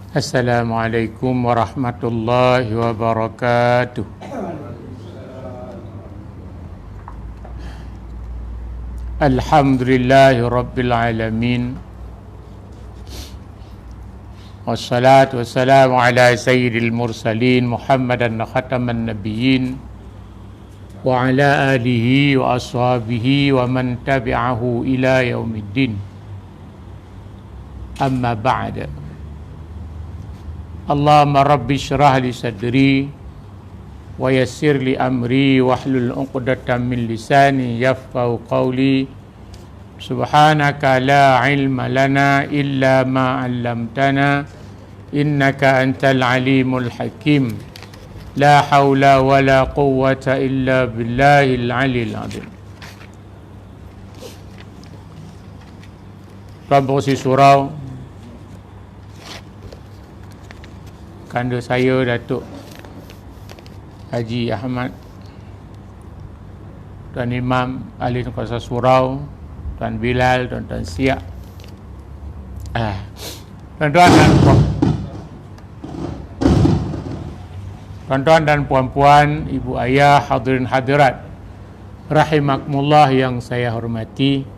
Assalamualaikum warahmatullahi wabarakatuh. Alhamdulillahi rabbil alamin. Wassalatu wassalamu ala sayyidil mursalin Muhammadan khataman nabiyyin wa ala alihi wa ashabihi wa man tabi'ahu ila yaumiddin. Amma ba'da. Allahumma rabbi syrah li sadri wa yassir li amri wahlul 'uqdatam min lisani yafqahu qawli. Subhanaka la ilma lana illa ma 'allamtana innaka antal alimul hakim. La haula wa la quwwata illa billahil aliyil azim. Rabbi surau kanda saya Datuk Haji Ahmad, Tuan Imam Ahli Kuasa Surau, Tuan Bilal, Tuan Siak, tuan-tuan dan puan-puan, ibu ayah, hadirin hadirat rahimakumullah yang saya hormati.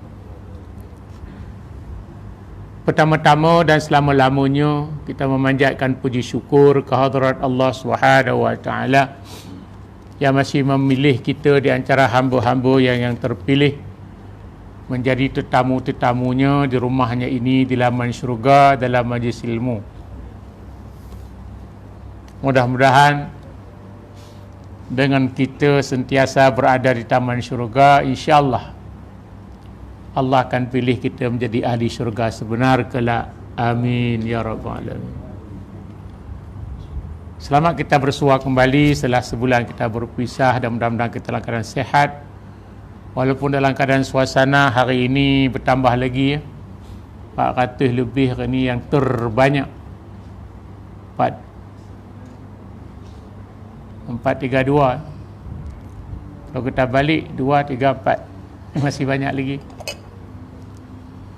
Pertama-tama dan selama-lamanya kita memanjatkan puji syukur kehadrat Allah Subhanahu wa taala yang masih memilih kita di antara hamba-hamba yang terpilih menjadi tetamu-tetamunya di rumahnya ini di laman syurga dalam majlis ilmu. Mudah-mudahan dengan kita sentiasa berada di taman syurga, insya-Allah Allah akan pilih kita menjadi ahli syurga sebenar kelak. Amin ya rabbal alamin. Selamat kita bersua kembali setelah sebulan kita berpisah, dan mudah-mudahan kita dalam keadaan sehat. Walaupun dalam keadaan suasana hari ini bertambah lagi 400 lebih hari ini yang terbanyak. 432. Kalau kita balik 2, 3, 4 masih banyak lagi.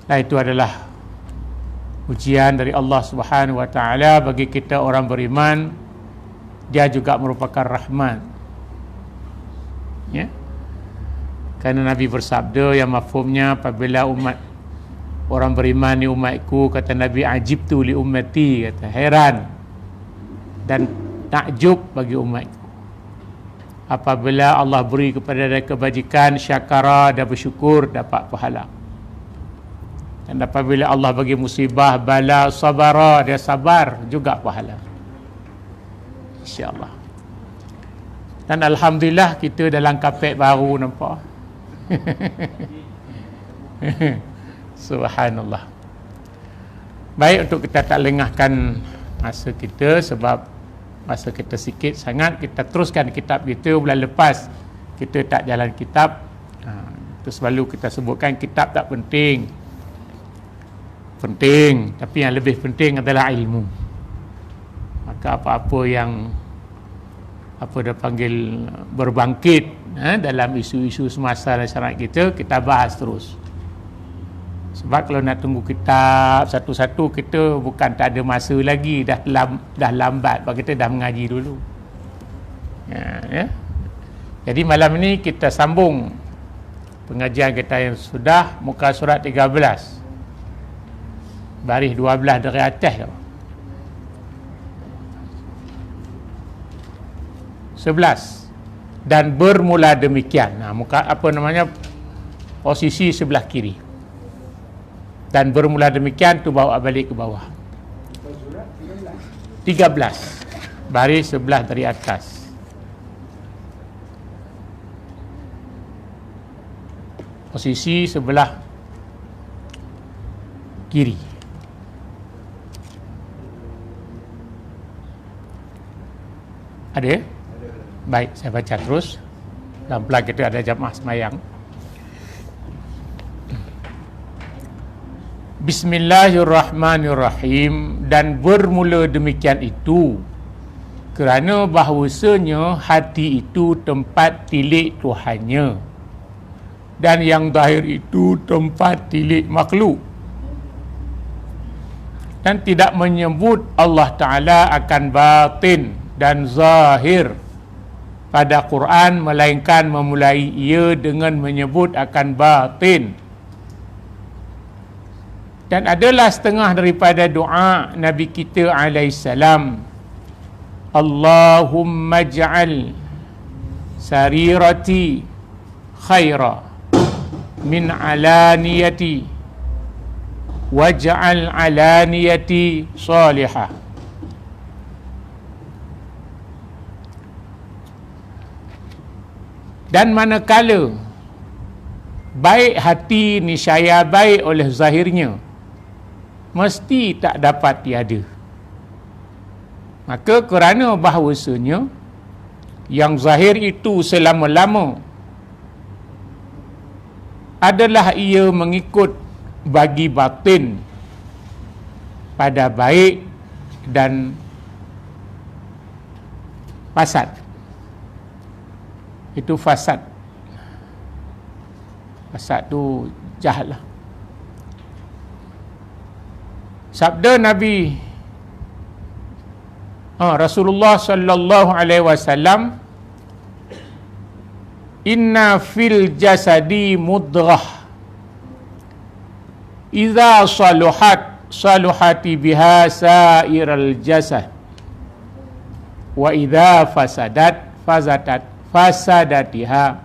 Nah, itu adalah ujian dari Allah Subhanahu wa taala bagi kita orang beriman. Dia juga merupakan rahmat. Ya. Karena Nabi bersabda yang mafhumnya apabila umat orang beriman ni umatku, kata Nabi, ajibtu li ummati, kata heran dan takjub bagi umatku. Apabila Allah beri kepada dia kebajikan, syakara, dan bersyukur, dapat pahala. Dan apabila Allah bagi musibah, bala, sabara, dia sabar, juga pahala. InsyaAllah. Dan Alhamdulillah kita dalam kapek baru, nampak. Subhanallah. Baik, untuk kita tak lengahkan masa kita, sebab masa kita sikit sangat, kita teruskan kitab kita. Bulan lepas kita tak jalan kitab. Itu selalu kita sebutkan kitab tak penting, tapi yang lebih penting adalah ilmu. Maka apa-apa yang dia panggil berbangkit dalam isu-isu semasa masyarakat kita bahas terus. Sebab kalau nak tunggu kitab satu-satu, kita bukan tak ada masa lagi, dah lambat. Sebab kita dah mengaji dulu. Ya. Jadi malam ini kita sambung pengajian kita yang sudah, muka surat 13, baris 12 dari atas tu. 11. Dan bermula demikian. Muka apa namanya, posisi sebelah kiri. Dan bermula demikian tu bawa balik ke bawah. 13. Baris sebelah dari atas. Posisi sebelah kiri. Ada? Baik, saya baca terus. Dalam pelan kita ada jamaah semayang. Bismillahirrahmanirrahim. Dan bermula demikian itu kerana bahawasanya hati itu tempat tilik Tuhannya, dan yang zahir itu tempat tilik makhluk. dan tidak menyebut Allah Ta'ala akan batin dan zahir pada Quran, melainkan memulai ia dengan menyebut akan batin. Dan adalah setengah daripada doa Nabi kita alaihissalam, Allahumma ja'al sarirati khaira min alaniyati waj'al alaniyati salihah. Dan manakala baik hati niscaya baik oleh zahirnya, mesti tak dapat tiada. Maka kerana bahawasanya yang zahir itu selama-lama adalah ia mengikut bagi batin pada baik dan fasad. Itu fasad. Fasad tu jahat lah. Sabda Nabi Rasulullah sallallahu alaihi wasallam, inna fil jasadi mudghah idza saluhat saluhati biha sairal jasad wa idza fasadat fasadatiha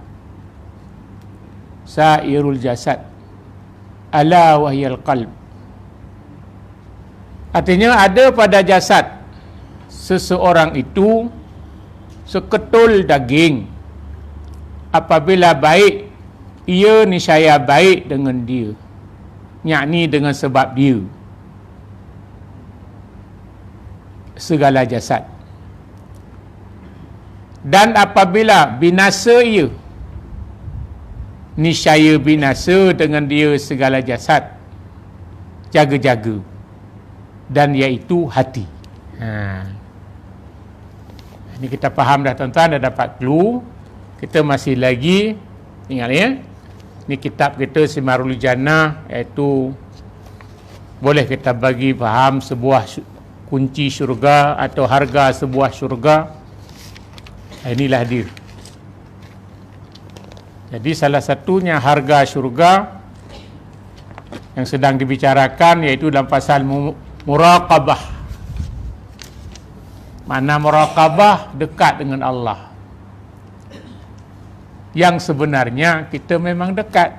sairul jasad ala wahyal qalb. Artinya ada pada jasad seseorang itu seketul daging. Apabila baik, ia niscaya baik dengan dia, yakni dengan sebab dia, segala jasad. Dan apabila binasa ia, niscaya binasa dengan dia segala jasad. Jaga-jaga. Dan iaitu hati. Ini kita faham dah tuan-tuan, dah dapat clue. Kita masih lagi, ingat ya, ini kitab kita Simarul Jannah, iaitu boleh kita bagi faham sebuah kunci syurga atau harga sebuah syurga. Inilah dia. Jadi salah satunya harga syurga yang sedang dibicarakan, iaitu dalam pasal muraqabah. Mana muraqabah, dekat dengan Allah. Yang sebenarnya kita memang dekat,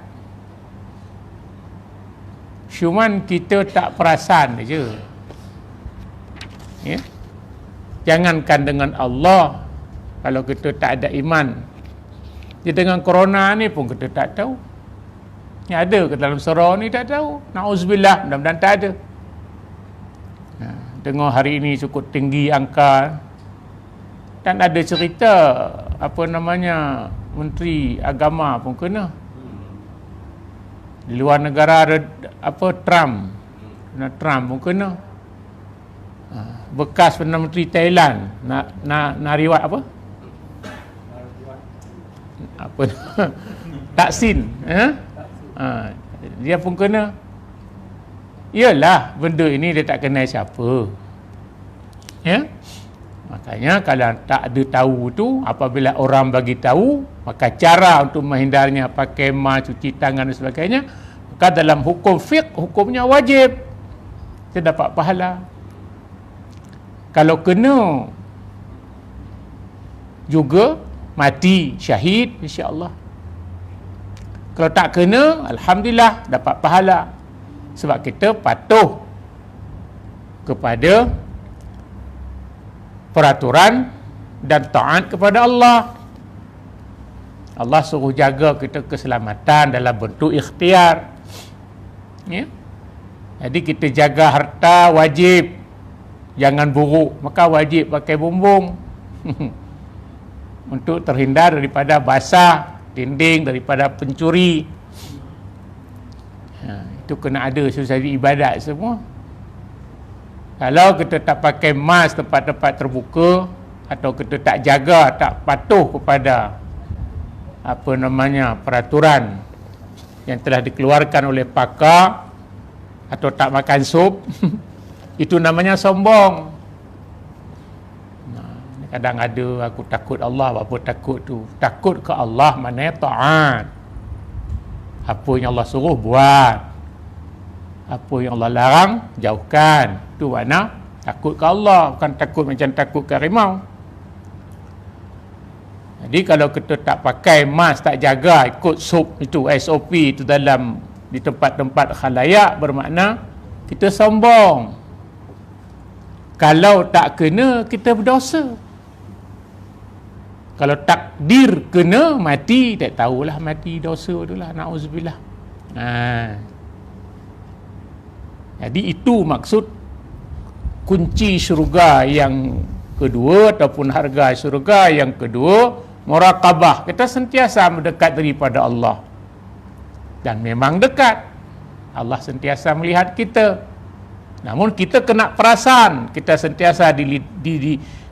cuman kita tak perasan je. Ya? Jangankan dengan Allah, kalau kita tak ada iman, dia dengan corona ni pun kita tak tahu. Ni ada ke dalam surau ni tak tahu. Na'udzubillah, mudah-mudahan tak ada. Tengok hari ini cukup tinggi angka. Dan ada cerita Menteri Agama pun kena. Di luar negara ada Trump pun kena. Bekas Perdana Menteri Thailand Nariwat Taksin, dia pun kena. Iyalah, benda ini dia tak kenal siapa. Ya? Makanya kalau tak ada tahu tu, apabila orang bagi tahu, maka cara untuk menghindarnya pakai mask, cuci tangan dan sebagainya, maka dalam hukum fiqh, hukumnya wajib. Kita dapat pahala. Kalau kena juga mati syahid, insya-Allah. Kalau tak kena, alhamdulillah dapat pahala. Sebab kita patuh kepada peraturan dan taat kepada Allah. Allah suruh jaga kita keselamatan dalam bentuk ikhtiar. Ya? Jadi kita jaga harta wajib. Jangan buruk, maka wajib pakai bumbung. Untuk terhindar daripada basah dinding, daripada pencuri. Itu kena ada sesuatu ibadat semua. Kalau kita tak pakai mask tempat-tempat terbuka, atau kita tak jaga, tak patuh kepada peraturan yang telah dikeluarkan oleh pakar, atau tak makan sup, Itu namanya sombong. Kadang ada aku takut Allah, apa takut tu? Takut ke Allah maknanya taat. Apa yang Allah suruh buat, apa yang Allah larang jauhkan. Tu makna takut ke Allah, bukan takut macam takut ke harimau. Jadi kalau kita tak pakai mask, tak jaga ikut SOP itu dalam di tempat-tempat khalayak, bermakna kita sombong. Kalau tak kena, kita berdosa. Kalau takdir kena mati, tak tahulah mati dosa tu lah, na'udzubillah. Jadi itu maksud kunci syurga yang kedua, ataupun harga syurga yang kedua, muraqabah. Kita sentiasa mendekat daripada Allah. Dan memang dekat. Allah sentiasa melihat kita. Namun kita kena perasan, kita sentiasa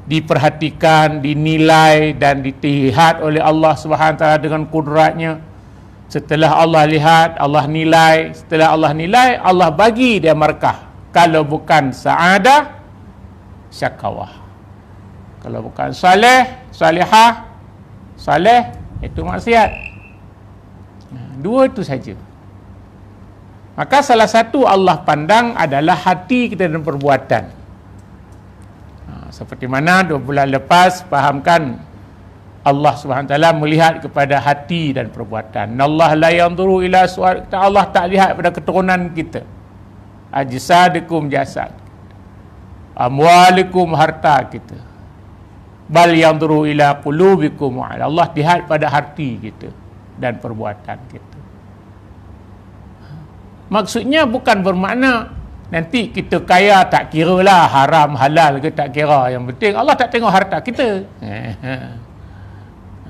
diperhatikan, dinilai dan dilihat oleh Allah SWT dengan kudratnya. Setelah Allah lihat, Allah nilai. Setelah Allah nilai, Allah bagi dia markah. Kalau bukan sa'adah, syakawah. Kalau bukan saleh, salihah, saleh, itu maksiat. Dua itu saja. Maka salah satu Allah pandang adalah hati kita dan perbuatan. Seperti mana 2 bulan lepas fahamkan, Allah SWT melihat kepada hati dan perbuatan. Allah la yanzuru ila suwar. Allah tak lihat pada keturunan kita. Ajsadikum jasad. Amwalikum harta kita. Bal yanzuru ila qulubikum. Allah lihat pada hati kita dan perbuatan kita. Maksudnya bukan bermakna nanti kita kaya tak kira lah haram halal ke, tak kira. Yang penting Allah tak tengok harta kita.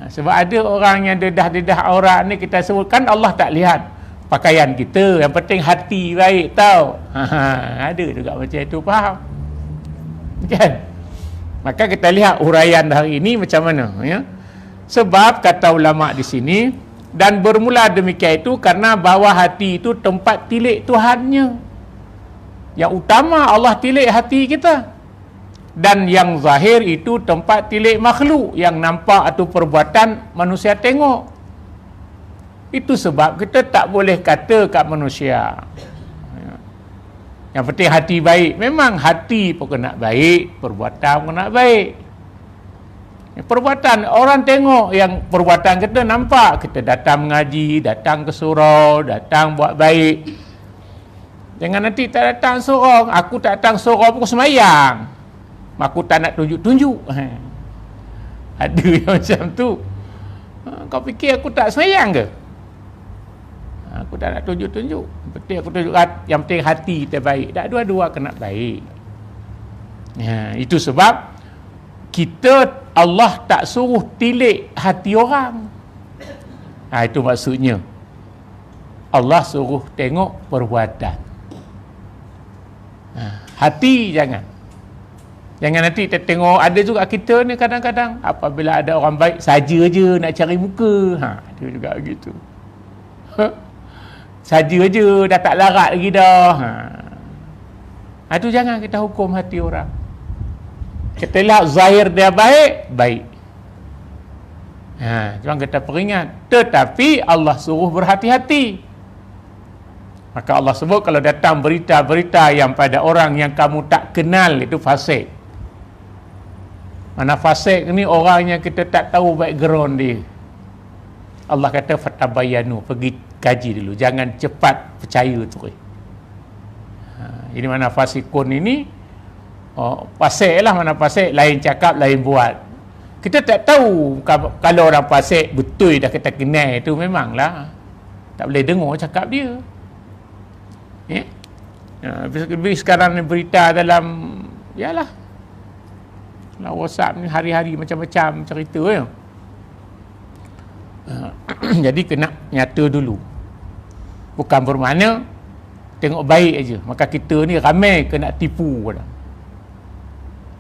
Sebab ada orang yang dedah-dedah aurat ni, kita sebutkan Allah tak lihat pakaian kita, yang penting hati baik tau. Ada juga macam itu, faham? Kan? Maka kita lihat huraian hari ini macam mana, ya? Sebab kata ulama di sini, dan bermula demikian itu karena bawah hati itu tempat tilik Tuhannya. Yang utama Allah tilik hati kita. Dan yang zahir itu tempat tilik makhluk, yang nampak atau perbuatan manusia tengok. Itu sebab kita tak boleh kata kat manusia, yang penting hati baik. Memang hati pun kena baik, perbuatan pun kena baik. Perbuatan orang tengok, yang perbuatan kita nampak. Kita datang mengaji, datang ke surau, datang buat baik. Jangan nanti tak datang surau, aku tak datang surau pun semayang, aku tak nak tunjuk-tunjuk. Ada yang macam tu. Kau fikir aku tak semayang ke? Aku tak nak tunjuk-tunjuk. Penting aku tunjuk, yang penting hati kita baik. Tak, dua-dua kena baik. Itu sebab kita, Allah tak suruh tilik hati orang. Itu maksudnya Allah suruh tengok perbuatan. Hati jangan nanti kita tengok. Ada juga kita ni kadang-kadang apabila ada orang baik saja je nak cari muka. Dia juga begitu. Saja je, dah tak larat lagi dah. Itu jangan kita hukum hati orang. Kita lihat zahir dia baik. Cuma kita peringat. Tetapi Allah suruh berhati-hati. Maka Allah sebut kalau datang berita-berita yang pada orang yang kamu tak kenal, itu fasik. Mana fasik ni orang yang kita tak tahu background dia. Allah kata fatabayanu, pergi kaji dulu, jangan cepat percaya tu. Ini mana fasikun ini, fasik lah, mana fasik lain cakap lain buat. Kita tak tahu kalau orang fasik betul dah kita kenal, itu memanglah tak boleh dengar cakap dia. Lebih sekarang ni berita dalam yalah WhatsApp ni hari-hari macam-macam cerita ya. Jadi kena nyata dulu. Bukan bermakna tengok baik aja, maka kita ni ramai kena tipu dah.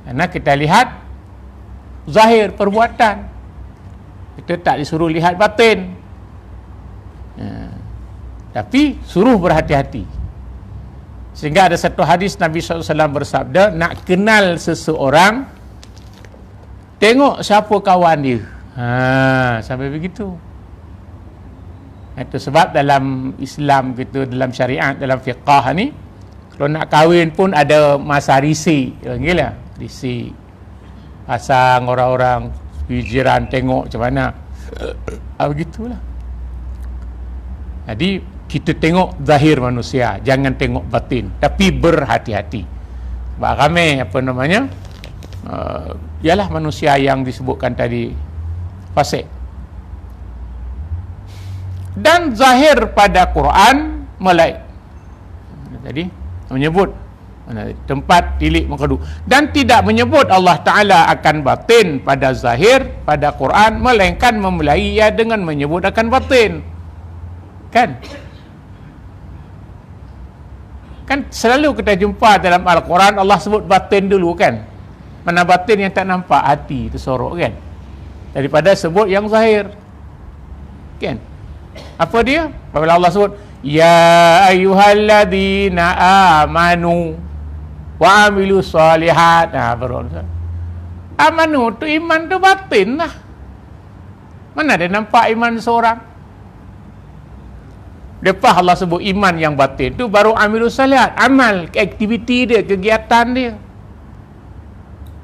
Karena kita lihat zahir perbuatan, kita tak disuruh lihat batin. Tapi suruh berhati-hati. Sehingga ada satu hadis Nabi SAW bersabda, nak kenal seseorang, tengok siapa kawan dia. Sampai begitu. Itu sebab dalam Islam gitu, dalam syariat, dalam fiqah ni, kalau nak kahwin pun ada masa risik. Panggil lah, risik. Pasang orang-orang, jiran tengok macam mana. Begitulah. Jadi, kita tengok zahir manusia, jangan tengok batin, tapi berhati-hati. Sebab ramai ialah manusia yang disebutkan tadi fasik. Dan zahir pada Quran tadi menyebut tempat tilik mengkedu, dan tidak menyebut Allah Ta'ala akan batin pada zahir pada Quran, melainkan memulai ia dengan menyebut akan batin. Kan selalu kita jumpa dalam Al-Quran Allah sebut batin dulu kan. Mana batin yang tak nampak, hati tersorok kan, daripada sebut yang zahir kan. Apa dia? Apabila Allah sebut ya ayyuhalladzina amanu wa amilus solihat, baru amanu tu iman tu batin lah. Mana ada nampak iman seorang? Lepas Allah sebut iman yang batin tu baru amilus solihat, amal, aktiviti dia, kegiatan dia,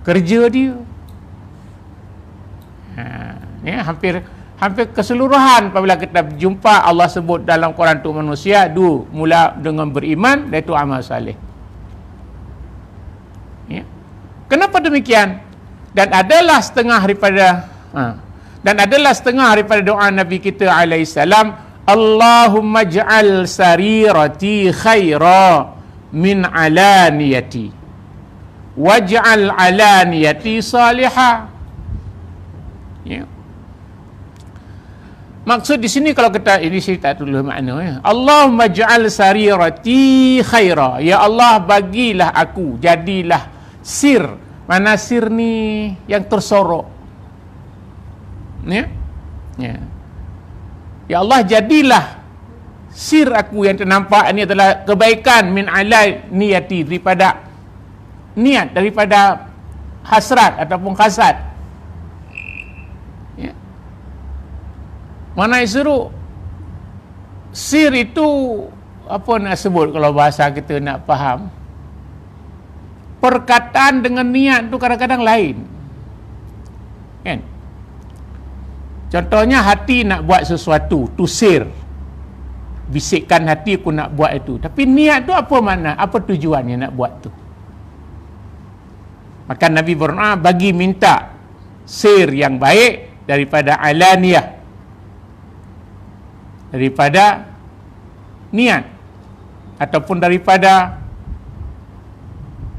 kerja dia. Ni hampir keseluruhan apabila kita jumpa Allah sebut dalam Quran tu manusia, mula dengan beriman, iaitu amal saleh. Ya. Kenapa demikian? Dan adalah setengah daripada doa Nabi kita alaihi salam, Allahumma ja'al sarirati khaira min alaniyati waj'al alaniyati salihah. Ya. Maksud di sini kalau kita ini saya tak tulis makna ya. Allahumma ja'al sarirati khaira. Ya Allah, bagilah aku, jadilah sir. Mana sir ni yang tersorok. Ya. Ya. Ya Allah, jadilah sir aku yang ternampak ini adalah kebaikan min alai niyati, daripada niat, daripada hasrat ataupun kasad. Ya. Mana suruh sir itu apa nak sebut kalau bahasa kita nak faham? Perkataan dengan niat tu kadang-kadang lain. Kan? Contohnya hati nak buat sesuatu, tu sir. Bisikkan hati aku nak buat itu. Tapi niat tu apa makna? Apa tujuannya nak buat tu? Maka Nabi berdoa bagi minta sir yang baik daripada alaniyah, daripada niat ataupun daripada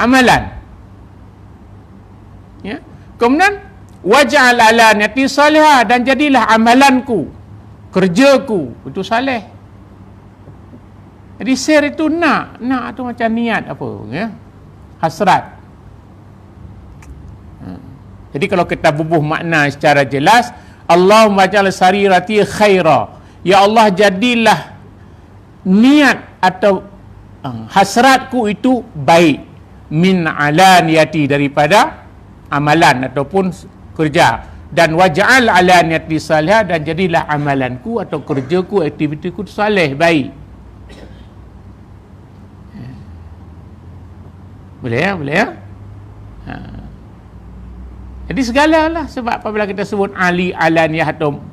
amalan. Ya. Kemudian waj'al alaniyati salihah, dan jadilah amalanku, kerjaku itu saleh. Jadi sir itu nak tu macam niat apa ya? Hasrat. Jadi kalau kita bubuh makna secara jelas, Allahumma ja'al sarirati khaira. Ya Allah, jadilah niat atau hasratku itu baik, min alaniyati, daripada amalan ataupun kerja, dan waj'al alaniyati salihah, dan jadilah amalanku atau kerjaku, aktivitiku saleh, baik. Boleh ya? Boleh ya? Jadi segalalah, sebab apabila kita sebut alaniyah atau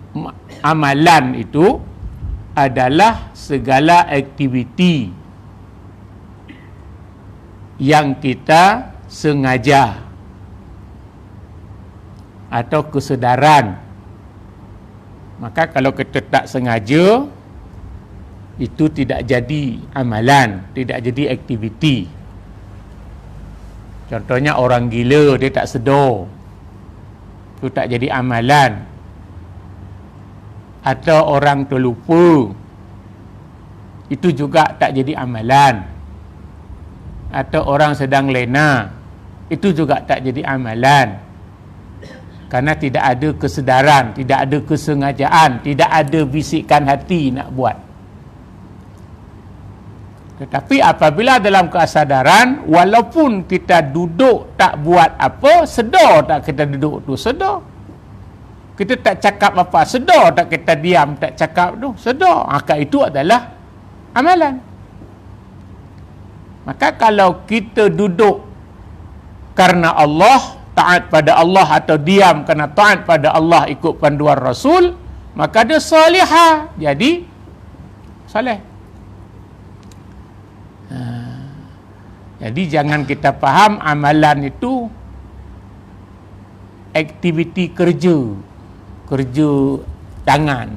amalan itu adalah segala aktiviti yang kita sengaja atau kesedaran. Maka kalau kita tak sengaja, itu tidak jadi amalan, tidak jadi aktiviti. Contohnya orang gila, dia tak sedar, itu tak jadi amalan. Atau orang terlupa, itu juga tak jadi amalan. Atau orang sedang lena, itu juga tak jadi amalan. Karena tidak ada kesedaran, tidak ada kesengajaan, tidak ada bisikan hati nak buat. Tetapi apabila dalam kesadaran, walaupun kita duduk tak buat apa, sedar tak kita duduk tu, sedar. Kita tak cakap apa, sedar tak kita diam tak cakap tu, sedar. Maka itu adalah amalan. Maka kalau kita duduk karena Allah, taat pada Allah, atau diam kerana taat pada Allah ikut panduan Rasul, maka dia salihah, jadi saleh. Jadi jangan kita faham amalan itu aktiviti kerja tangan.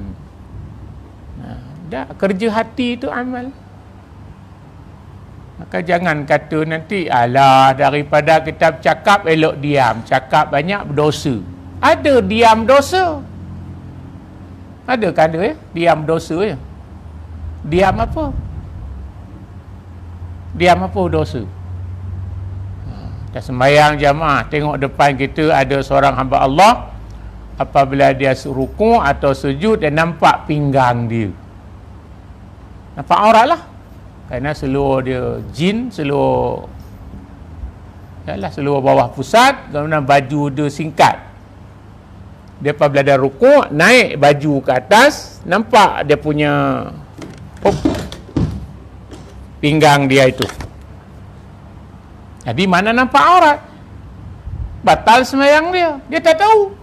Kerja hati itu amal. Maka jangan kata nanti, alah daripada kita cakap elok diam, cakap banyak berdosa. Ada diam dosa. Ada kan ada ya? Diam dosa ya. Diam apa? Diam apa dosa? Kita sembahyang jamaah, tengok depan kita ada seorang hamba Allah, apabila dia rukuk atau sujud, dia nampak pinggang dia, nampak aurat lah, kerana seluruh dia jin, seluruh bawah pusat, kemudian baju dia singkat. Dia apabila dia rukuk, naik baju ke atas, nampak dia punya pinggang dia itu. Jadi mana nampak aurat? Batal sembahyang dia. Dia tak tahu.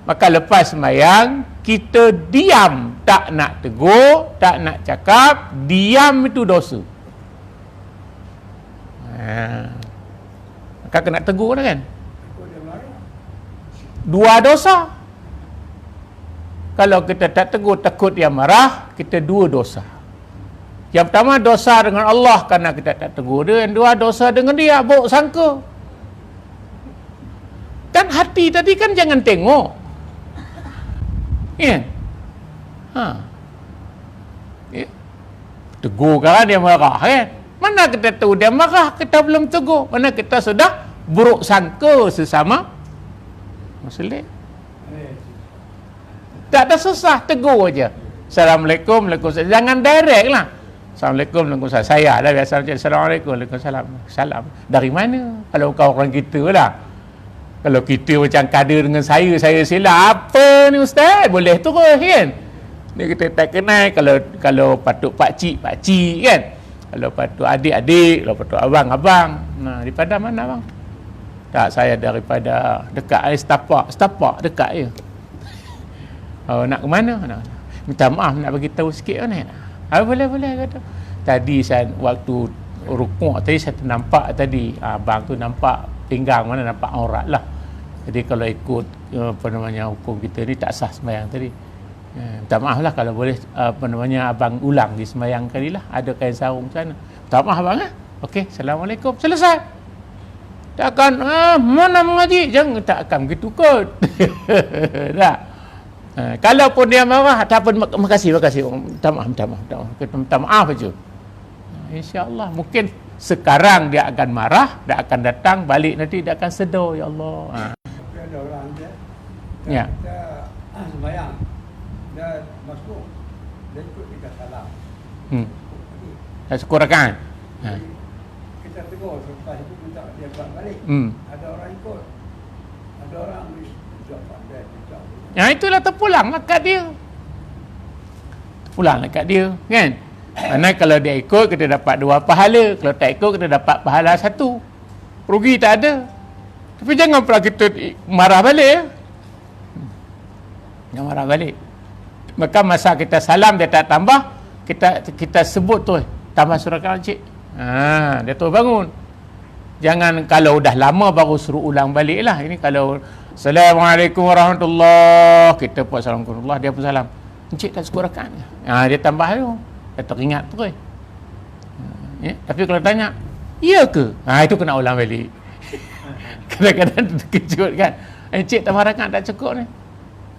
Maka lepas sembahyang, kita diam, tak nak tegur, tak nak cakap, diam itu dosa. Maka kena tegur dah kan? Dua dosa. Kalau kita tak tegur, takut dia marah, kita dua dosa. Yang pertama dosa dengan Allah kerana kita tak tegur dia. Yang dua dosa dengan dia, buruk sangka. Kan hati tadi kan jangan tengok. Ya. Ya. Tegur kan dia marah kan. Mana kita tahu dia marah, kita belum tegur. Mana kita sudah buruk sangka sesama Muslim. Tak ada susah, tegur aja. Assalamualaikum, Waalaikumsalam. Jangan direct lah. Assalamualaikum, Waalaikumsalam. Saya lah biasa macam Assalamualaikum, Waalaikumsalam. Salam. Dari mana? Kalau kau orang kita lah. Kalau kita macam kader dengan saya silap. Apa ni ustaz? Boleh terus kan? Ni kita tak kenal. Kalau patut pakcik kan? Kalau patut adik-adik, kalau patut abang-abang. Nah, daripada mana bang? Tak, saya daripada dekat setapak dekat je. Oh, nak ke mana? Minta maaf nak bagi tahu sikit kan? Boleh kata. Tadi saya waktu rukuk tadi saya nampak tadi abang tu nampak pinggang mana, nampak aurat lah. Jadi kalau ikut hukum kita ni tak sah sembahyang tadi. Minta maaf lah kalau boleh abang ulang di sembahyang kali lah. Ada kain sarung sana. Minta maaf abang lah. Okey, Assalamualaikum. Selesai. Takkan mana mengaji? Jangan, takkan begitu kot. Tak. Kalaupun dia marah, tak apa, makasih. Minta maaf aja. InsyaAllah mungkin sekarang dia akan marah, dia akan datang balik nanti dia akan sedar, ya Allah. Ada orang dia, Ya. Dia sembahyang, dia masuk, dia ikut kita salam. Syukur rakaat. Kita tegur, selepas itu minta dia buat balik. Ada orang ikut, ada orang buat dia. Ya, itulah terpulang lah kat dia. Terpulang lah kat dia, kan? Kerana kalau dia ikut, kita dapat 2 pahala. Kalau tak ikut, kita dapat pahala 1. Rugi tak ada. Tapi jangan pula kita marah balik. Jangan marah balik. Maka masa kita salam, dia tak tambah, kita sebut tu, tambah surah kawan cik. Dia tu bangun. Jangan kalau dah lama baru suruh ulang balik lah. Ini kalau Assalamualaikum warahmatullahi, kita pun Assalamualaikum warahmatullahi, dia pun salam. Encik tak suka rakaat. Dia tambah tu. Dia teringat terus. Ya? Tapi kalau tanya, iya ke? Itu kena ulang balik. Kadang-kadang terkejut kan. Encik tambah rakaat tak cukup ni.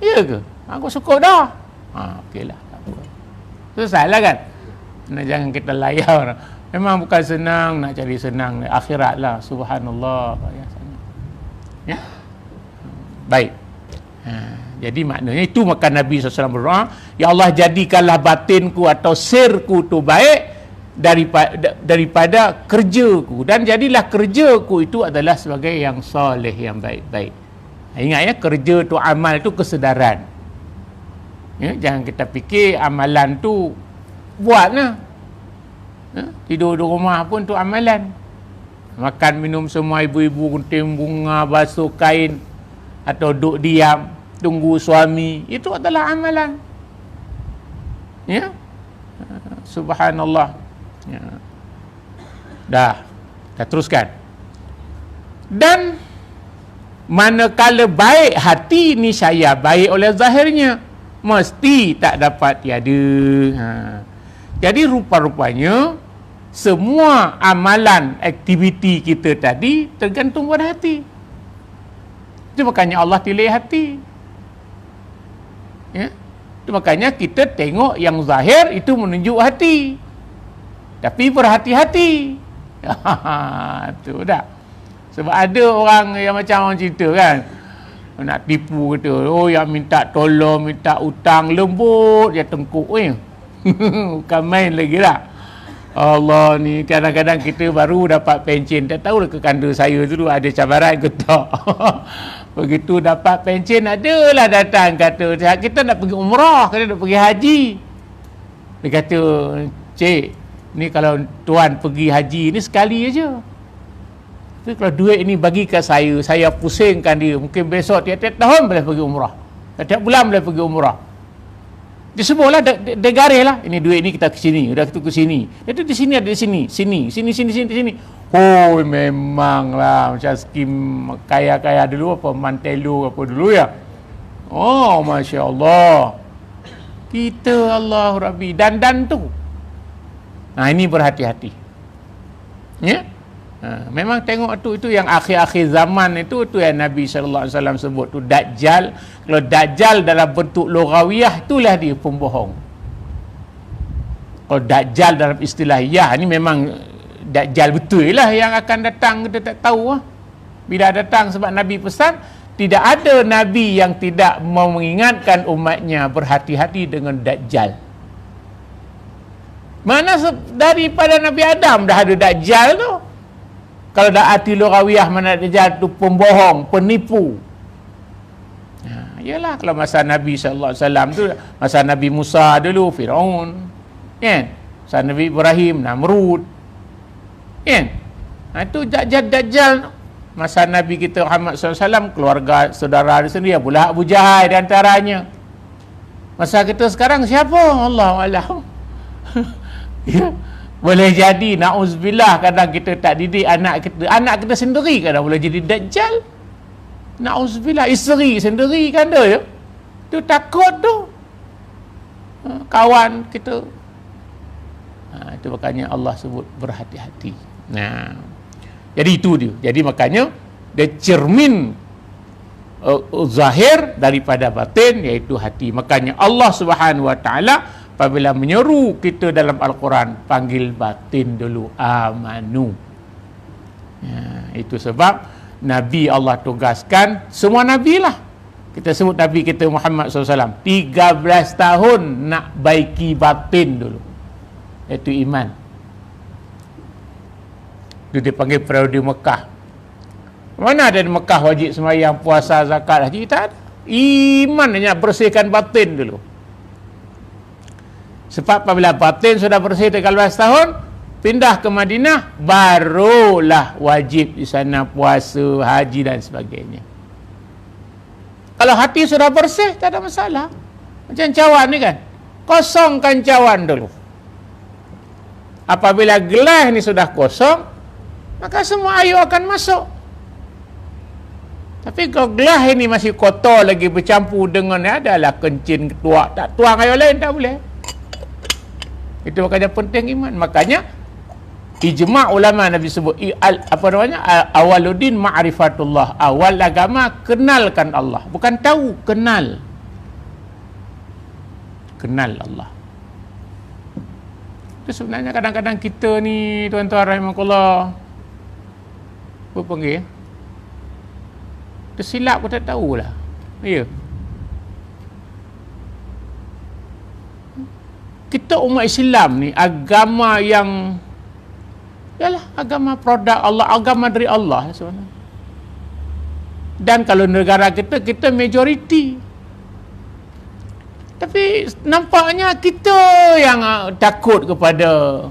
Iya ke? Aku suka dah. Okeylah. Selesai lah kan. Jangan kita layar. Memang bukan senang nak cari senang. Akhirat lah. Subhanallah. Ya. Baik. Jadi maknanya itu maka Nabi SAW berdoa, ya Allah jadikanlah batinku atau sirku tu baik, daripada kerjaku, dan jadilah kerjaku itu adalah sebagai yang soleh, yang baik-baik. Ingat ya, kerja tu, amal tu kesedaran. Ya, jangan kita fikir amalan tu buatlah. Ya, tidur di rumah pun tu amalan. Makan minum semua ibu-ibu gunting bunga, basuh kain, atau duduk diam tunggu suami, itu adalah amalan. Ya, subhanallah. Ya. Dah, kita teruskan. Dan manakala baik hati ni saya baik oleh zahirnya, mesti tak dapat tiada. Jadi rupa-rupanya semua amalan, aktiviti kita tadi tergantung pada hati. Itu makanya Allah pilih hati. Ya? Itu makanya kita tengok yang zahir itu menunjuk hati. Tapi berhati-hati. Itu dah. Sebab ada orang yang macam orang cerita kan, nak tipu kata, oh yang minta tolong, minta utang, lembut dia tengkuk ni. Bukan main lagi lah. Allah ni, kadang-kadang kita baru dapat pencen, tak tahu ke kanda saya tu ada cabaran ke tak. Begitu dapat pencen, adalah datang kata, kita nak pergi umrah, kita nak pergi haji. Dia kata, cik, ni kalau tuan pergi haji ni sekali aja. Tapi kalau duit ini bagi kat saya pusingkan dia. Mungkin besok tiap-tiap tahun boleh pergi umrah. Tiap bulan boleh pergi umrah. Dia sebutlah, dia garis lah. Ini duit ni kita ke sini, udah kita ke sini. Dia tu di sini, ada di sini. Sini. Oh, memanglah macam skim kaya-kaya dulu, apa Mantelo apa dulu ya. Oh, Masya Allah. Kita Allah Rabbi. Dan tu. Nah, ini berhati-hati. Ya? Memang tengok tu, itu yang akhir-akhir zaman itu yang Nabi SAW sebut tu Dajjal. Kalau Dajjal dalam bentuk lugawiyah, itulah dia pembohong. Kalau Dajjal dalam istilah ni memang Dajjal betul lah yang akan datang, kita tak tahu lah. Bila datang, sebab Nabi pesan, tidak ada Nabi yang tidak mau mengingatkan umatnya berhati-hati dengan Dajjal. Mana daripada Nabi Adam dah ada Dajjal tu. Kalau dah arti lughawiyah, mana Dajjal tu pembohong, penipu. Yalah, kalau masa Nabi SAW tu, masa Nabi Musa dulu, Firaun. Kan? Masa Nabi Ibrahim, Namrud. Kan? Itu Dajjal. Masa Nabi kita Muhammad SAW, keluarga saudara dia sendiri, pula Abu Jahal di antaranya. Masa kita sekarang siapa? Allahu'alam. Ya. Boleh jadi, na'uzubillah, kadang kita tak didik anak kita sendiri kadang boleh jadi Dajjal. Na'uzubillah, isteri sendiri kan dia ya. Tu takut tu. Kawan kita. Itu makanya Allah sebut berhati-hati. Nah, jadi itu dia. Jadi makanya dia cermin zahir daripada batin, iaitu hati. Makanya Allah Subhanahu Wa Taala apabila menyeru kita dalam Al-Quran, panggil batin dulu, amanu. Ya, itu sebab Nabi Allah tugaskan, semua Nabi lah. Kita sebut Nabi kita Muhammad SAW, 13 tahun nak baiki batin dulu. Iaitu iman. Itu dipanggil periode Mekah. Mana ada di Mekah wajib sembahyang, puasa, zakat, haji? Tak ada. Iman hanya bersihkan batin dulu. Sebab apabila batin sudah bersih 13 tahun, pindah ke Madinah, barulah wajib di sana puasa, haji dan sebagainya. Kalau hati sudah bersih, tak ada masalah. Macam cawan ni kan, kosongkan cawan dulu. Apabila gelas ni sudah kosong, maka semua air akan masuk. Tapi kalau gelas ini masih kotor lagi, bercampur dengan adalah kencing, ketuak, tak tuang air lain, tak boleh. Itu makanya penting iman. Makanya ijma' ulama Nabi sebut awaluddin ma'rifatullah. Awal agama kenalkan Allah, bukan tahu, kenal. Kenal Allah. Itu sebenarnya kadang-kadang kita ni, tuan-tuan rahimakumullah, apa panggil? Tersilap pun tak tahulah. Ya. kita umat Islam ni agama yang ialah agama produk Allah, agama dari Allah sebenarnya. Dan kalau negara kita majoriti. Tapi nampaknya kita yang takut kepada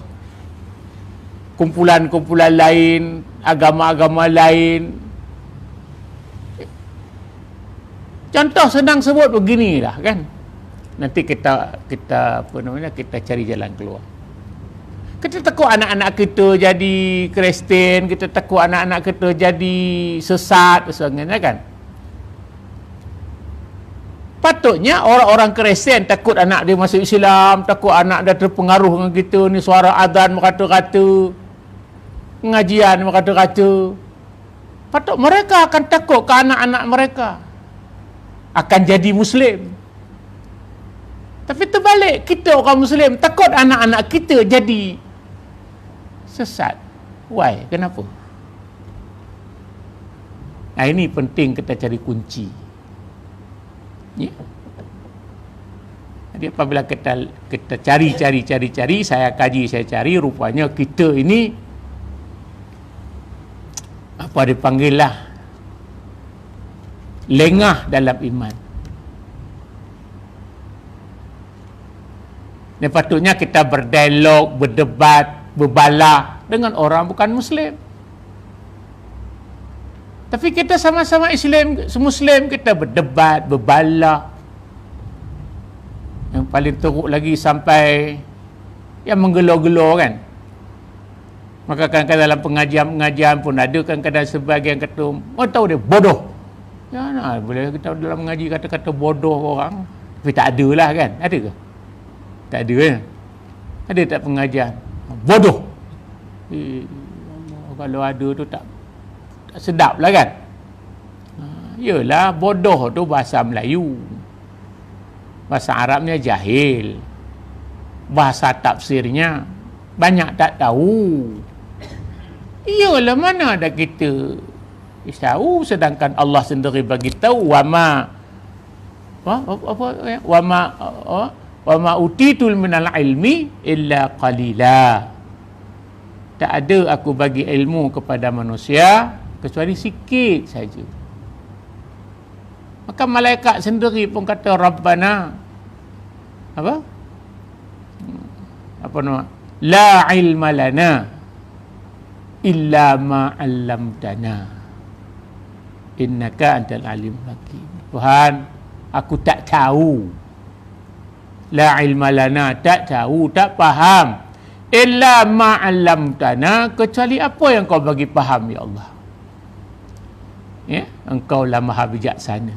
kumpulan-kumpulan lain, agama-agama lain. Contoh senang sebut beginilah kan. Nanti kita cari jalan keluar. Kita takut anak-anak kita jadi Kristen, kita takut anak-anak kita jadi sesat dan sebagainya kan. Patutnya orang-orang Kristen takut anak dia masuk Islam, takut anak dia terpengaruh dengan kita ni, suara azan berkata-kata, pengajian berkata-kata. Patut mereka akan takut ke anak-anak mereka akan jadi Muslim. Tapi terbalik, kita orang Muslim takut anak-anak kita jadi sesat. Why? Kenapa? Nah, ini penting kita cari kunci. Ya. Jadi apabila kita cari, saya kaji, saya cari, rupanya kita ini apa dipanggil lah, lengah dalam iman. Dan patutnya kita berdialog, berdebat, berbalah dengan orang bukan Muslim. Tapi kita sama-sama Muslim, kita berdebat, berbalah. Yang paling teruk lagi sampai yang menggelo-gelo kan. Maka kadang-kadang dalam pengajian pun ada kadang-kadang sebagian kata, tahu dia bodoh. Ya, boleh kita dalam mengaji kata-kata bodoh orang. Tapi tak ada lah kan. Ada ke? Tak ada kan? Ada tak pengajian? Bodoh. Kalau ada tu tak sedap lah kan. Yelah, bodoh tu bahasa Melayu. Bahasa Arabnya jahil. Bahasa tafsirnya banyak tak tahu. Iyalah, mana ada kita tahu, sedangkan Allah sendiri bagi tahu wama utitul minal ilmi illa qalila. Tak ada aku bagi ilmu kepada manusia kecuali sikit saja. Maka malaikat sendiri pun kata Rabbana apa nama, la ilma lana illa ma 'allamtana innaka antal alim hakim. Tuhan, aku tak tahu, la ilma lana, tak tahu, tak faham, illa ma 'allamtana, kecuali apa yang kau bagi faham ya Allah. Ya, engkau lah maha bijaksana.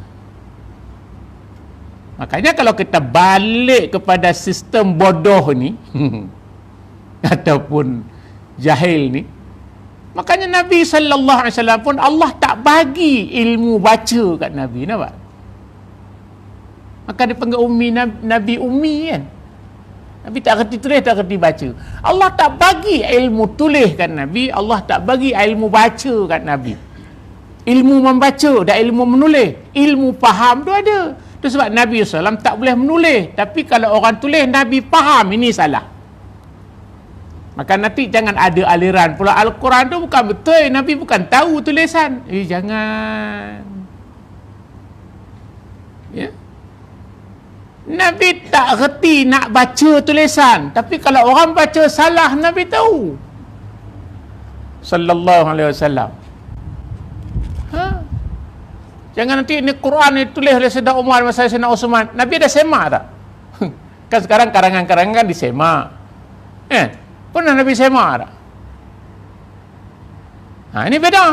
Makanya kalau kita balik kepada sistem bodoh ni ataupun jahil ni, makanya Nabi sallallahu alaihi wasallam pun Allah tak bagi ilmu baca kat Nabi, nampak? Maka dia panggil ummi, Nabi ummi kan. Nabi tak kerti tulis, tak kerti baca. Allah tak bagi ilmu tulis kat Nabi, Allah tak bagi ilmu baca kat Nabi. Ilmu membaca dan ilmu menulis, ilmu faham tu ada. Itu sebab Nabi SAW tak boleh menulis. Tapi kalau orang tulis, Nabi faham, ini salah. Maka nanti jangan ada aliran pula Al-Quran tu bukan betul, Nabi bukan tahu tulisan. Jangan. Ya. Nabi tak reti nak baca tulisan. Tapi kalau orang baca salah, Nabi tahu. Sallallahu alaihi wasallam. Jangan nanti ini Quran ni tulis oleh Sayyidina Umar masa Sayyidina Uthman. Nabi ada semak tak? Kan sekarang karangan-karangan kan disemak. Pernah Nabi semak tak? Ini beda.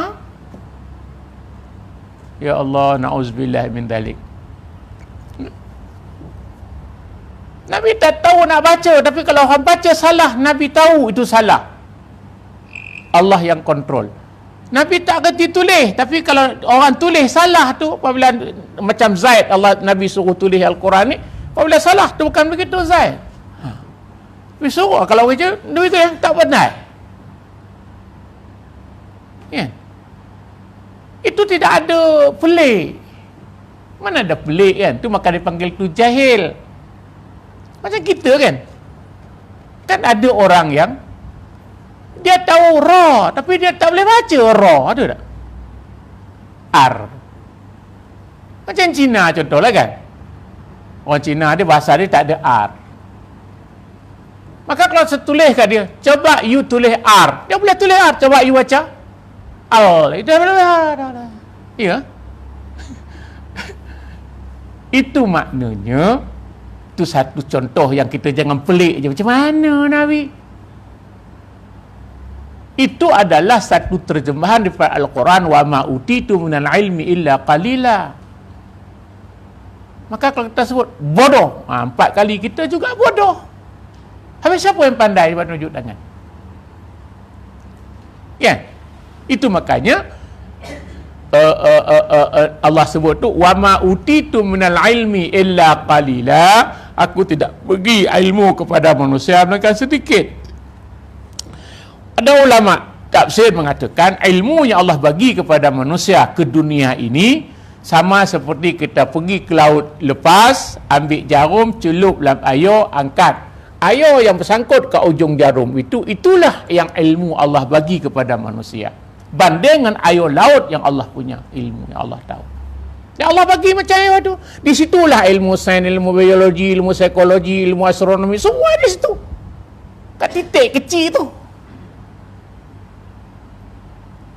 Ya Allah, na'udzubillah min dalik. Nabi tak tahu nak baca, tapi kalau orang baca salah, Nabi tahu itu salah. Allah yang kontrol. Nabi tak kerti tulis, tapi kalau orang tulis salah tu, apabila macam Zaid, Nabi suruh tulis Al-Quran ni, apabila salah tu bukan begitu Zaid. Nabi suruh, kalau baca, Nabi tu tak benar. Ya. Itu tidak ada pelik. Mana ada pelik kan? Tu maka dipanggil tu jahil. Macam kita kan? Kan ada orang yang dia tahu ra, tapi dia tak boleh baca ra, ada tak? R. Macam Cina contohlah kan. Orang Cina dia bahasa dia tak ada R. Maka kalau saya tulis kat dia, coba you tulis R. Dia boleh tulis R, coba you baca Al. Ya. Itu maknanya, itu satu contoh yang kita jangan pelik je. Macam mana Nabi? Itu adalah satu terjemahan daripada Al-Quran, wa ma utitu minal ilmi illa qalila. Maka kalau kita sebut bodoh, 4 kali kita juga bodoh. Habis siapa yang pandai buat tunjuk tangan? Ya, itu makanya Allah sebut tu, wa ma utitu minal ilmi illa qalila. Aku tidak bagi ilmu kepada manusia melainkan sedikit. Ada ulama tafsir mengatakan ilmu yang Allah bagi kepada manusia ke dunia ini sama seperti kita pergi ke laut lepas, ambil jarum, celup dalam air, angkat. Air yang bersangkut ke ujung jarum itulah yang ilmu Allah bagi kepada manusia. Banding dengan air laut yang Allah punya ilmu, yang Allah tahu. Yang Allah bagi macam air tu. Di situlah ilmu sains, ilmu biologi, ilmu psikologi, ilmu astronomi, semua di situ. Kat titik kecil tu.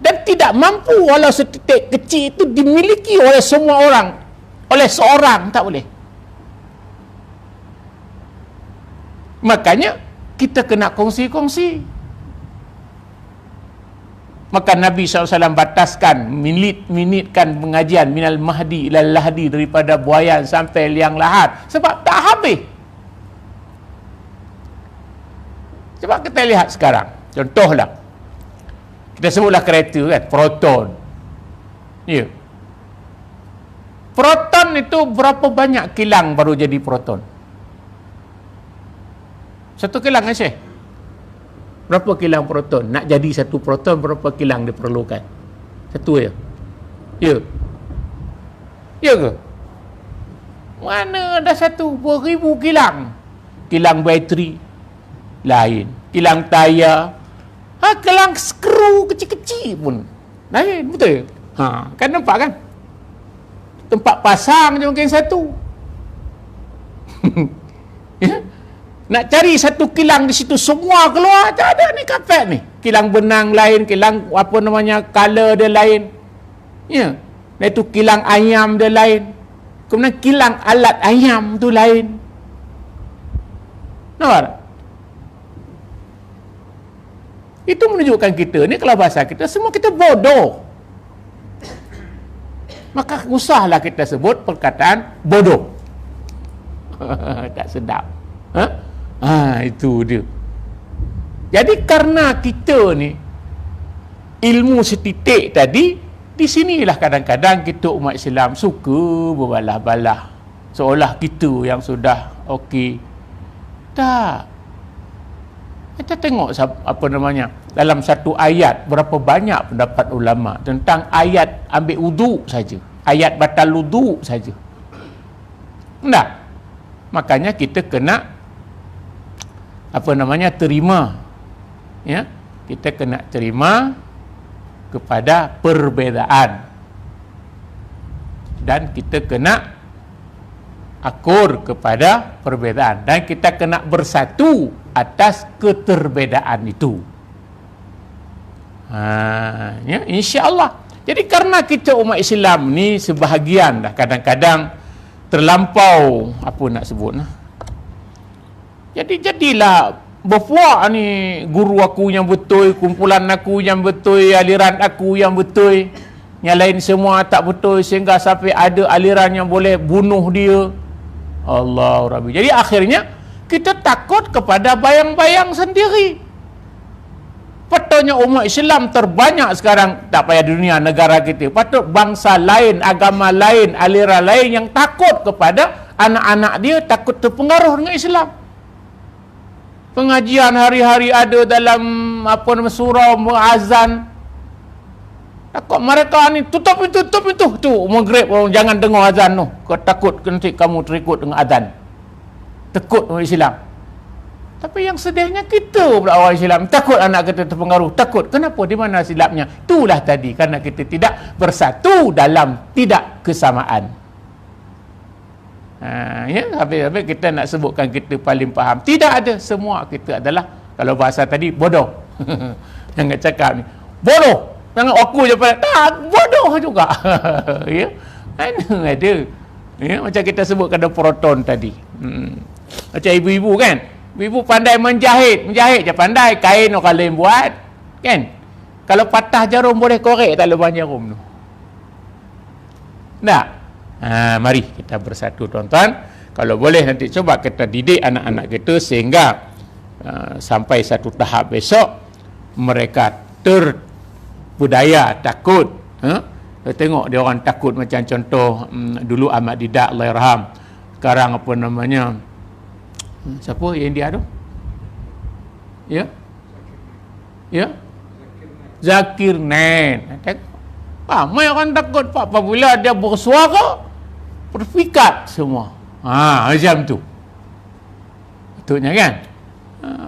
Dan tidak mampu walau setitik kecil itu dimiliki oleh semua orang. Oleh seorang, tak boleh. Makanya kita kena kongsi-kongsi. Maka Nabi SAW bataskan, minitkan pengajian minal mahdi ilal lahdi, daripada buayan sampai liang lahat. Sebab tak habis. Sebab kita lihat sekarang, contohlah, kita sebutlah kereta kan, proton. Ya. Proton itu berapa banyak kilang baru jadi proton? Satu kilang kan Syekh? Berapa kilang proton? Nak jadi satu proton berapa kilang diperlukan? Satu ya? Ya. Ya ke? Mana ada satu? Beribu kilang. Kilang bateri lain. Kilang tayar. Kilang skru kecil-kecil pun lain, betul? Kan nampak kan? Tempat pasang je mungkin satu. Ya? Nak cari satu kilang di situ semua keluar, tak ada ni kapet ni. Kilang benang lain, kilang apa namanya, color dia lain. Ya. Dan itu kilang ayam dia lain. Kemudian kilang alat ayam tu lain. Nampak tak? Itu menunjukkan kita ni, kalau bahasa kita, semua kita bodoh. Maka usahlah kita sebut perkataan bodoh. Tak sedap. Itu dia. Jadi karena kita ni ilmu setitik tadi, di sinilah kadang-kadang kita umat Islam suka berbalah-balah. Seolah kita yang sudah okey. Tak. Kita tengok apa namanya, dalam satu ayat berapa banyak pendapat ulama tentang ayat ambil wuduk saja, ayat batal wuduk saja. Tak? Makanya kita kena apa namanya, terima. Ya, kita kena terima kepada perbezaan. Dan kita kena akur kepada perbezaan, dan kita kena bersatu atas keterbedaan itu. Ya, insya-Allah. Jadi karena kita umat Islam ni sebahagian dah kadang-kadang terlampau apa nak sebut nah. Jadilah berpuak ni, guru aku yang betul, kumpulan aku yang betul, aliran aku yang betul, yang lain semua tak betul, sehingga sampai ada aliran yang boleh bunuh dia. Allah Rabbi. Jadi akhirnya kita takut kepada bayang-bayang sendiri. Patutnya umat Islam terbanyak sekarang, tak payah dunia negara kita, patut bangsa lain, agama lain, aliran lain yang takut kepada anak-anak dia, takut terpengaruh dengan Islam. Pengajian hari-hari ada dalam apa nama, surau, azan. Takut mereka ni tutup itu tu maghrib, jangan dengar azan tu. Kau takut nanti kamu terikut dengan azan. Takut orang Islam. Tapi yang sedihnya kita pula orang Islam takut anak kita terpengaruh. Takut. Kenapa? Di mana silapnya? Itulah tadi. Kerana kita tidak bersatu dalam tidak kesamaan. Ya, habis-habis kita nak sebutkan kita paling faham. Tidak ada. Semua kita adalah, kalau bahasa tadi, bodoh. Jangan cakap ni. Bodoh. Jangan aku je pada. Tak, bodoh juga. Ya. Mana ada. Ya, macam kita sebutkan ada proton tadi. Macam ibu-ibu kan. Ibu pandai menjahit je pandai, kain orang lain buat, kan? Kalau patah jarum boleh korek tak lubang jarum tu. Tak? Mari kita bersatu tuan-tuan. Kalau boleh nanti coba kita didik anak-anak kita sehingga sampai satu tahap besok mereka terbudaya takut. Tengok dia orang takut macam contoh dulu Ahmad Didat Allahyarham. Sekarang apa namanya? Siapa yang India tu? Ya? Ya? Zakir Naik. Ramai orang takut Pak. Apabila dia bersuara, berfikat semua. Macam tu. Betulnya kan?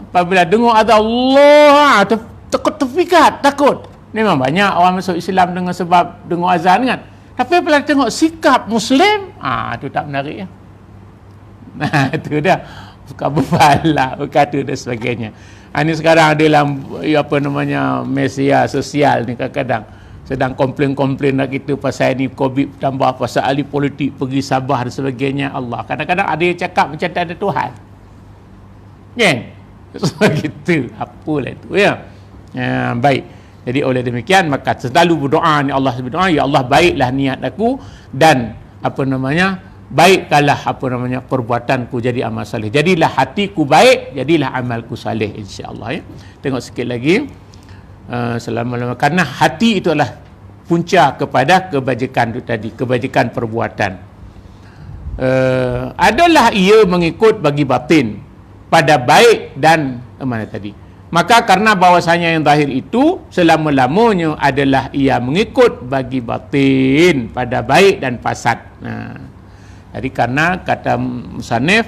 Apabila dengar ada Allah, takut terfikat, takut. Memang banyak orang masuk Islam dengan sebab dengar azan kan. Tapi apabila tengok sikap Muslim, tu tak menarik ya. Itu dah. Bukan berpahala, berkata dan sebagainya. Ini sekarang adalah apa namanya media sosial ni kadang-kadang sedang komplain-komplain nak kita pasal ni COVID tambah, pasal ahli politik pergi Sabah dan sebagainya. Allah, kadang-kadang ada yang cakap macam tak ada Tuhan. Kan? So gitu. Apalah itu ya. Baik. Jadi oleh demikian maka selalu berdoa ni Allah berdoa, ya Allah baiklah niat aku dan apa namanya baikkanlah apa namanya perbuatanku jadi amal saleh. Jadilah hatiku baik, jadilah amalku saleh insya-Allah ya. Tengok sikit lagi. Selama-lama karena hati itu adalah punca kepada kebajikan itu tadi, kebajikan perbuatan. Adalah ia mengikut bagi batin pada baik dan mana tadi. Maka karena bahawasanya yang zahir itu selama-lamanya adalah ia mengikut bagi batin pada baik dan fasad. Jadi karena kata musannif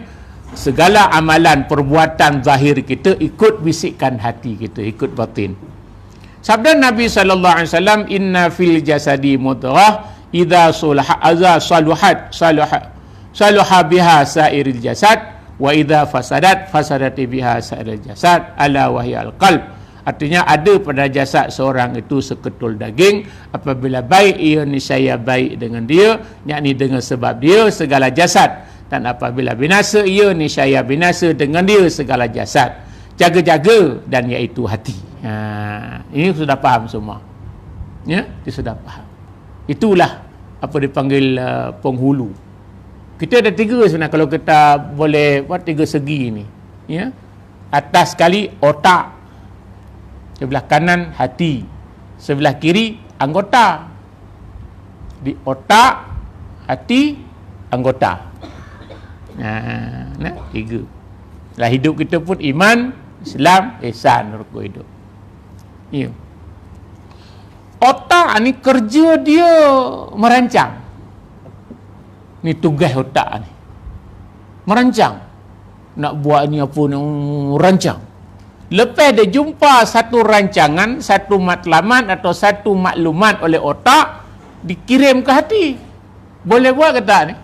segala amalan perbuatan zahir kita ikut bisikan hati kita, ikut batin. Sabda Nabi sallallahu alaihi wasallam, inna fil jasadi mudghah idza saluha biha sairil jasad wa idza fasadat biha sairil jasad ala wahyal qalb. Artinya ada pada jasad seorang itu seketul daging, apabila baik ia niscaya baik dengan dia, yakni dengan sebab dia segala jasad, dan apabila binasa ia niscaya binasa dengan dia segala jasad. Jaga-jaga dan iaitu hati. Ini sudah faham semua. Ya, dia sudah faham. Itulah apa dipanggil penghulu. Kita ada tiga sebenarnya kalau kita boleh buat tiga segi ni. Ya. Atas sekali otak, sebelah kanan hati, sebelah kiri anggota. Di otak, hati, anggota. Tiga. Lah hidup kita pun iman, Islam, ihsan, rukun hidup. Ya. Otak ni kerja dia merancang. Ni tugas otak ni. Merancang. Nak buat ni apa ni, rancang. Lepas dia jumpa satu rancangan, satu matlamat atau satu maklumat oleh otak, dikirim ke hati. Boleh buat ke tak ni?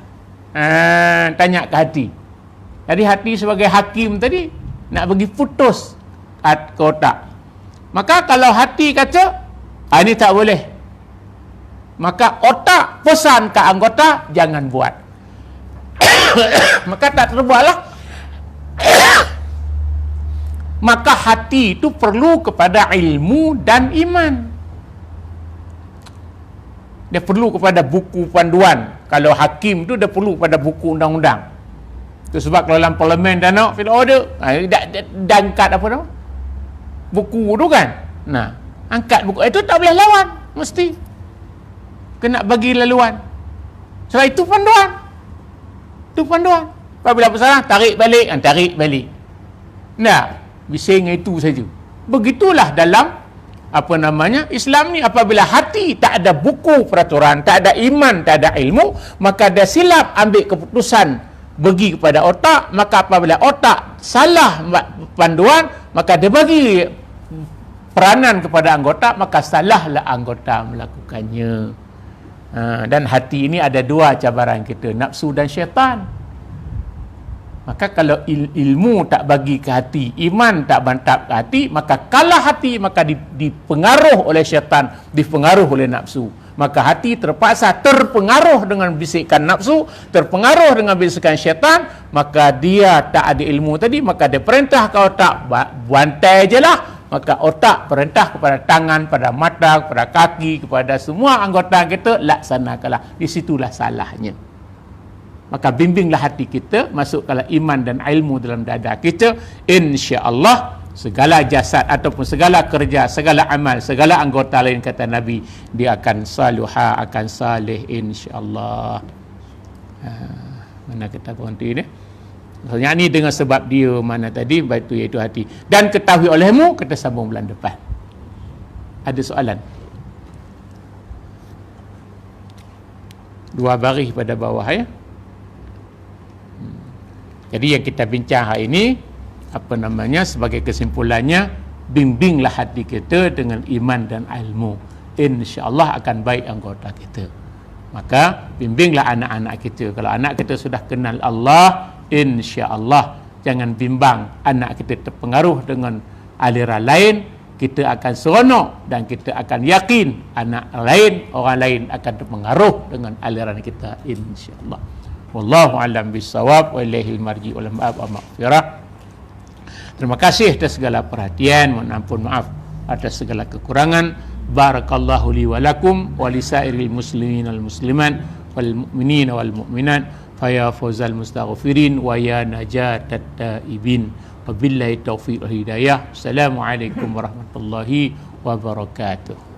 Tanya ke hati. Jadi hati sebagai hakim tadi nak bagi putus ke otak. Maka kalau hati kata ini tak boleh, maka otak pesan ke anggota jangan buat. Maka tak terbuatlah. Maka hati itu perlu kepada ilmu dan iman. Dia perlu kepada buku panduan. Kalau hakim tu dia perlu kepada buku undang-undang. Itu sebab kalau dalam parlimen dah nak fit order, dah angkat apa nama? Buku tu kan. Nah, angkat buku itu tak boleh lawan, mesti kena bagi laluan. Sebab itu panduan. Itu panduan. Apabila bersalah tarik balik, tarik balik. Nah, bising itu saja. Begitulah dalam apa namanya Islam ni. Apabila hati tak ada buku peraturan, tak ada iman, tak ada ilmu, maka dia silap ambil keputusan bagi kepada otak, maka apabila otak salah panduan, maka dia bagi peranan kepada anggota, maka salahlah anggota melakukannya. Dan hati ini ada dua cabaran kita, nafsu dan syaitan. Maka kalau ilmu tak bagi ke hati, iman tak mantap ke hati, maka kalah hati, maka dipengaruh oleh syaitan, dipengaruh oleh nafsu. Maka hati terpaksa terpengaruh dengan bisikan nafsu, terpengaruh dengan bisikan syaitan, maka dia tak ada ilmu tadi, maka dia perintah ke otak, bantai je lah. Maka otak perintah kepada tangan, pada mata, kepada kaki, kepada semua anggota kita, laksanakanlah. Di situlah salahnya. Maka bimbinglah hati kita, masukkanlah iman dan ilmu dalam dada kita, insya-Allah segala jasad ataupun segala kerja, segala amal, segala anggota lain, kata Nabi, dia akan saluha, akan salih, insya-Allah. Mana kita berhenti ni? Maksudnya ni dengan sebab dia mana tadi, itu iaitu hati. Dan ketahui olehmu, kita sambung bulan depan. Ada soalan? Dua baris pada bawah ya. Jadi yang kita bincang hari ini, sebagai kesimpulannya, bimbinglah hati kita dengan iman dan ilmu, insya-Allah akan baik anggota kita. Maka bimbinglah anak-anak kita. Kalau anak kita sudah kenal Allah, insya-Allah jangan bimbang anak kita terpengaruh dengan aliran lain, kita akan seronok dan kita akan yakin anak lain, orang lain akan terpengaruh dengan aliran kita, insya-Allah. Wallahu a'lam bissawab, wa ilaihil marji wal ma'ab wa maghfirah. Terima kasih atas segala perhatian, mohon ampun maaf atas segala kekurangan. Barakallahu li wa lakum wa lisairil muslimin wal muslimat wal mu'minin wal mu'minat, fa ya fawzal mustaghfirin wa ya najatat taibin. Wabillahi taufiq wal hidayah. Assalamualaikum warahmatullahi wabarakatuh.